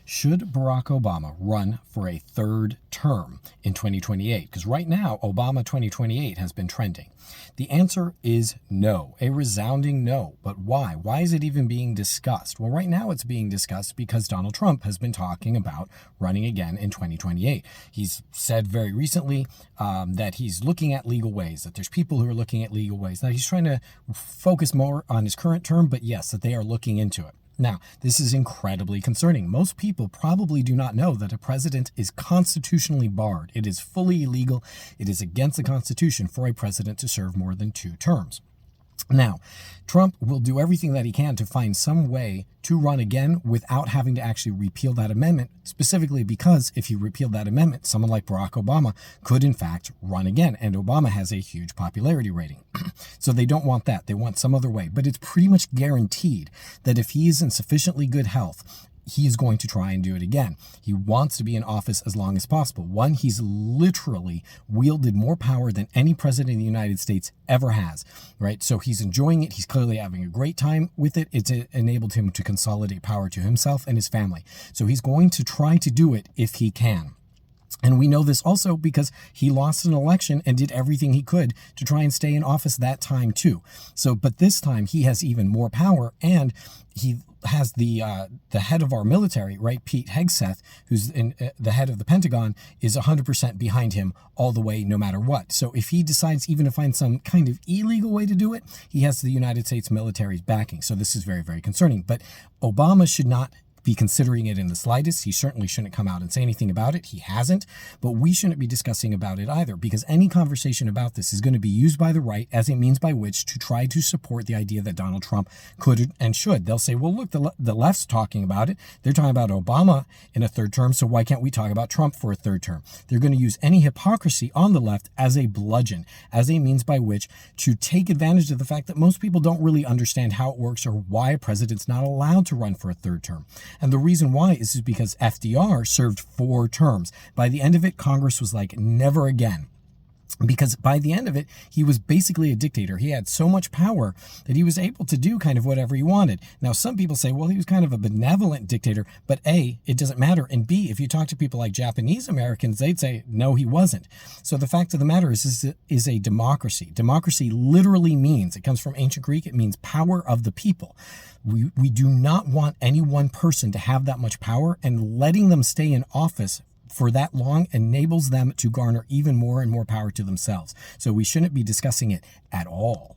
Should Barack Obama run for a third term in 2028? Because right now, Obama 2028 has been trending. The answer is no, a resounding no. But why? Why is it even being discussed? Well, right now it's being discussed because Donald Trump has been talking about running again in 2028. He's said very recently that he's looking at legal ways, that there's people who are looking at legal ways. Now, he's trying to focus more on his current term, but yes, that they are looking into it. Now, this is incredibly concerning. Most people probably do not know that a president is constitutionally barred. It is fully illegal. It is against the Constitution for a president to serve more than 2 terms. Now, Trump will do everything that he can to find some way to run again without having to actually repeal that amendment, specifically because if he repealed that amendment, someone like Barack Obama could in fact run again. And Obama has a huge popularity rating. So they don't want that. They want some other way. But it's pretty much guaranteed that if he is in sufficiently good health, he is going to try and do it again. He wants to be in office as long as possible. One, he's literally wielded more power than any president in the United States ever has, right? So he's enjoying it. He's clearly having a great time with it. It's enabled him to consolidate power to himself and his family. So he's going to try to do it if he can. And we know this also because he lost an election and did everything he could to try and stay in office that time too. So, but this time he has even more power, and he has the head of our military, right, Pete Hegseth, who's the head of the Pentagon, is 100% behind him all the way, no matter what. So if he decides even to find some kind of illegal way to do it, he has the United States military's backing. So this is very, very concerning. But Obama should not be considering it in the slightest. He certainly shouldn't come out and say anything about it. He hasn't, but we shouldn't be discussing about it either, because any conversation about this is going to be used by the right as a means by which to try to support the idea that Donald Trump could and should. They'll say, well, look, the left's talking about it. They're talking about Obama in a third term, so why can't we talk about Trump for a third term? They're going to use any hypocrisy on the left as a bludgeon, as a means by which to take advantage of the fact that most people don't really understand how it works or why a president's not allowed to run for a third term. And the reason why is because FDR served 4 terms. By the end of it, Congress was like, never again. Because by the end of it, he was basically a dictator. He had so much power that he was able to do kind of whatever he wanted. Now, some people say, well, he was kind of a benevolent dictator, but A, it doesn't matter. And B, if you talk to people like Japanese Americans, they'd say, no, he wasn't. So the fact of the matter is a democracy. Democracy literally means, it comes from ancient Greek, it means power of the people. We do not want any one person to have that much power, and letting them stay in office for that long enables them to garner even more and more power to themselves. So we shouldn't be discussing it at all.